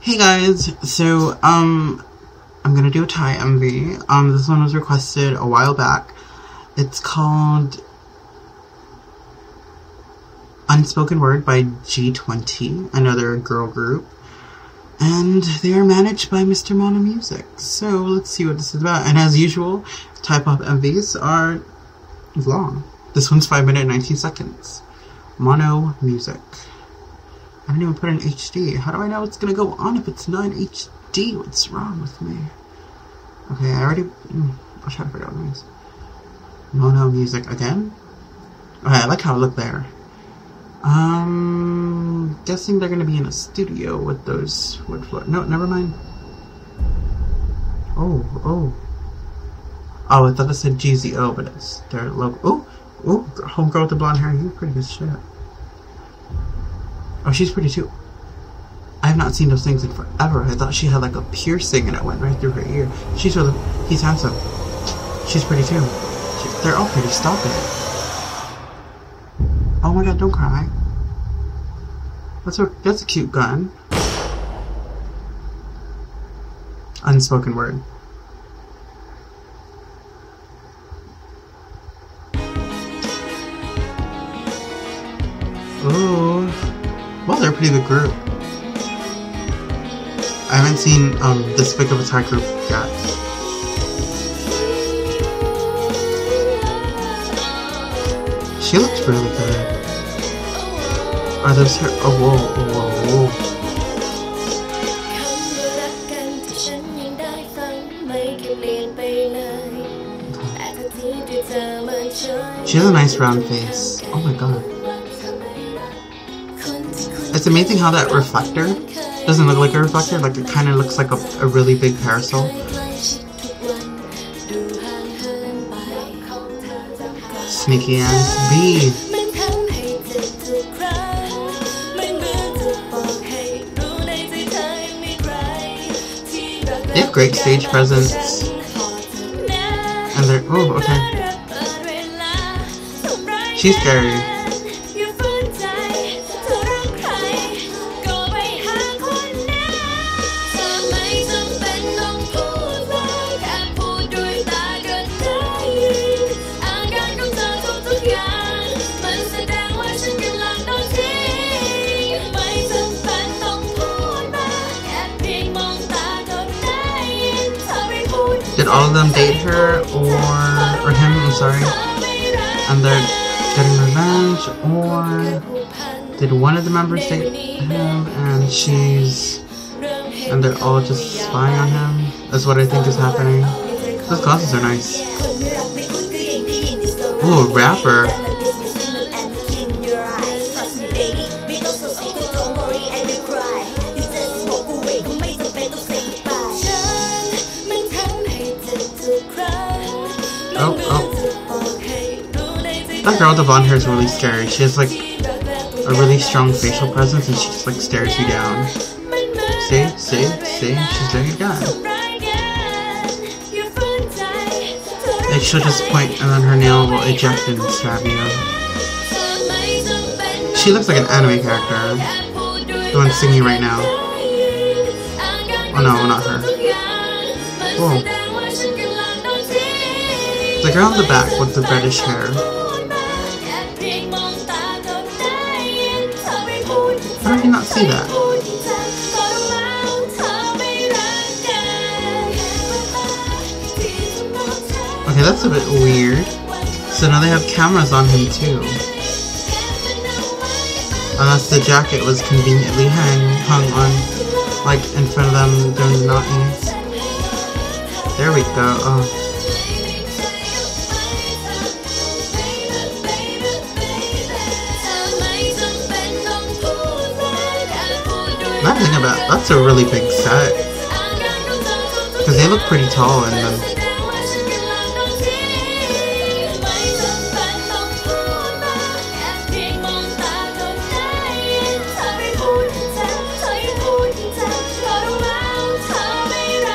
Hey guys, so I'm gonna do a Thai MV. This one was requested a while back. It's called Unspoken Word by G20, another girl group, and they are managed by Mr. Mono Music. So let's see what this is about. And as usual, Thai pop MVs are long. This one's 5 minutes and 19 seconds. Mono Music. I didn't even put in HD. How do I know it's gonna go on if it's not in HD? What's wrong with me? Okay, I already... I'll try to figure out what it means. Mono Music again? Okay, I like how it looked there. Guessing they're gonna be in a studio with those wood floor. No, never mind. Oh, I thought it said GZO, but it's their logo. Oh, homegirl with the blonde hair. You're pretty good shit. Oh, she's pretty too. I have not seen those things in forever. I thought she had like a piercing and it went right through her ear. He's handsome. She's pretty too. They're all pretty. Stop it. Oh my god, don't cry. That's a cute gun. Unspoken Word. Ooh. Well, they're a pretty good group. I haven't seen this big of a Thai group yet. She looks really good. Are those her? Oh, whoa. Okay. She has a nice round face. Oh my god. It's amazing how that reflector doesn't look like a reflector, like it kind of looks like a really big parasol. Sneaky ass bee. They have great stage presence. And they're, oh, okay. She's scary. Did all of them date her or him, I'm sorry, and they're getting revenge, or did one of the members date him and they're all just spying on him? That's what I think is happening. Those glasses are nice. Ooh, a rapper. Oh. That girl with the blonde hair is really scary. She has like a really strong facial presence and she just like stares you down. See? She's doing it again. Like she'll just point and then her nail will eject and stab you. She looks like an anime character. The one singing right now. Oh no, not her. Cool. The girl in the back with the reddish hair. How did you not see that? Okay, that's a bit weird. So now they have cameras on him too. Unless the jacket was conveniently hung on, like in front of them doing the naughtiness. There we go. Oh. Now I'm thinking about that's a really big set. Because they look pretty tall in them.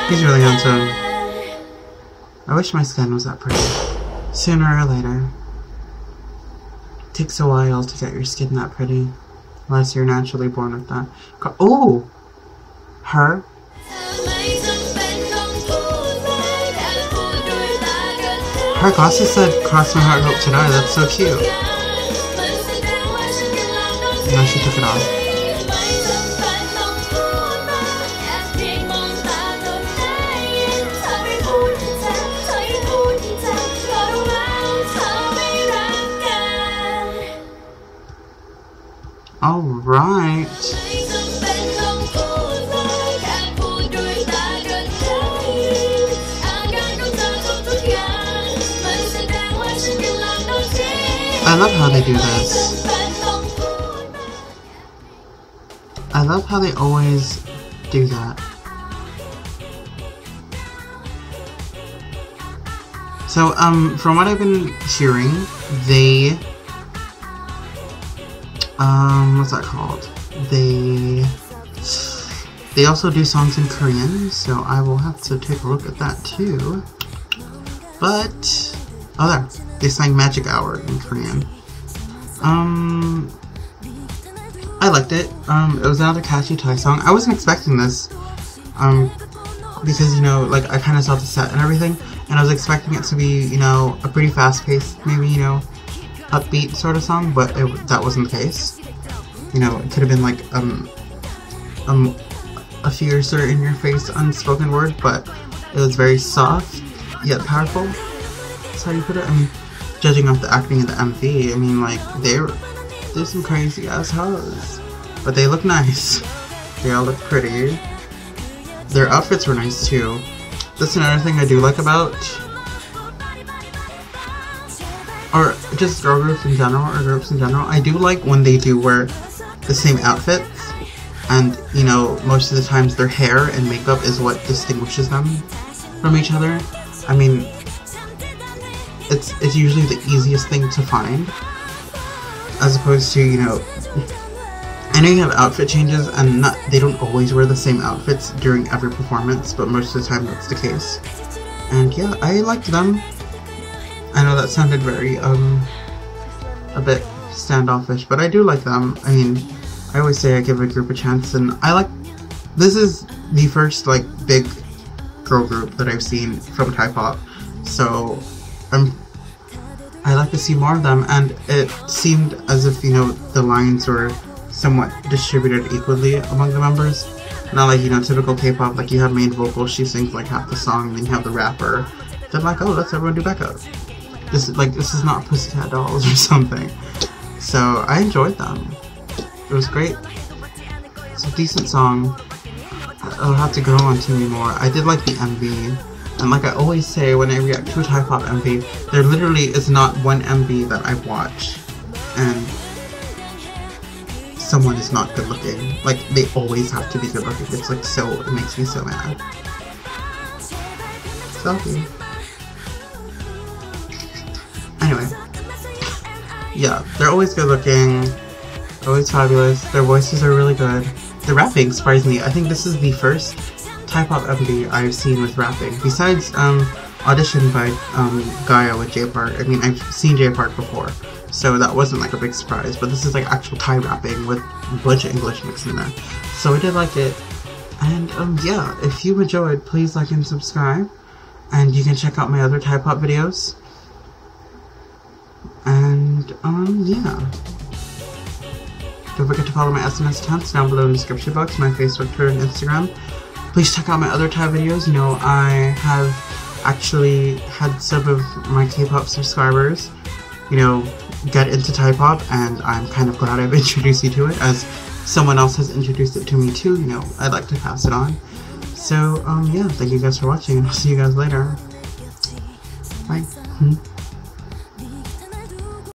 He's really handsome. I wish my skin was that pretty. Sooner or later. It takes a while to get your skin that pretty. Unless you're naturally born with that. Oh! her. Her glasses said "Cross my heart, hope to die." That's so cute. Now she took it off. All right. I love how they do this. I love how they always do that. So, from what I've been hearing, they, what's that called? They also do songs in Korean, so I will have to take a look at that too. But, oh there, they sang Magic Hour in Korean. I liked it. It was another catchy Thai song. I wasn't expecting this, because, you know, like, I kind of saw the set and everything, and I was expecting it to be, you know, a pretty fast-paced, maybe, you know, upbeat sort of song, but that wasn't the case. You know, it could have been like, a fiercer in-your-face unspoken word, but it was very soft, yet powerful. That's how you put it. I mean, judging off the acting in the MV, I mean, like, they're some crazy-ass hoes. But they look nice. They all look pretty. Their outfits were nice, too. That's another thing I do like about, or just girl groups in general, or groups in general. I do like when they do wear the same outfits, and, you know, most of the times their hair and makeup is what distinguishes them from each other. I mean, it's usually the easiest thing to find, as opposed to, you know, I know you have outfit changes, and they don't always wear the same outfits during every performance, but most of the time that's the case. And yeah, I liked them. I know that sounded very, a bit standoffish, but I do like them. I mean, I always say I give a group a chance, and this is the first, like, big girl group that I've seen from Thai pop, so I like to see more of them, and it seemed as if, you know, the lines were somewhat distributed equally among the members. Not like, you know, typical K-pop, like you have main vocals, she sings like half the song, and then you have the rapper. They're like, oh, let's everyone do backup. This is not Pussycat Dolls or something. So I enjoyed them. It was great. It's a decent song. I'll have to go on to me more. I did like the MV, and like I always say when I react to a Thai pop MV, there literally is not one MV that I watch and someone is not good looking. Like, they always have to be good looking. It's like it makes me so mad. Selfie. Anyway. Yeah, they're always good looking, always fabulous, their voices are really good. The rapping surprised me. I think this is the first Thai pop MV I've seen with rapping. Besides, Audition by Gaia with J Park. I mean, I've seen J Park before, so that wasn't like a big surprise, but this is like actual Thai rapping with a bunch of English mixed in there. So I did like it. And yeah, if you enjoyed, please like and subscribe. And you can check out my other Thai pop videos. And yeah. Don't forget to follow my SMS accounts down below in the description box, my Facebook, Twitter, and Instagram. Please check out my other Thai videos. You know, I have actually had some of my K-pop subscribers, you know, get into Thai pop, and I'm kind of glad I've introduced you to it, as someone else has introduced it to me too. You know, I'd like to pass it on. So, yeah, thank you guys for watching, and I'll see you guys later. Bye.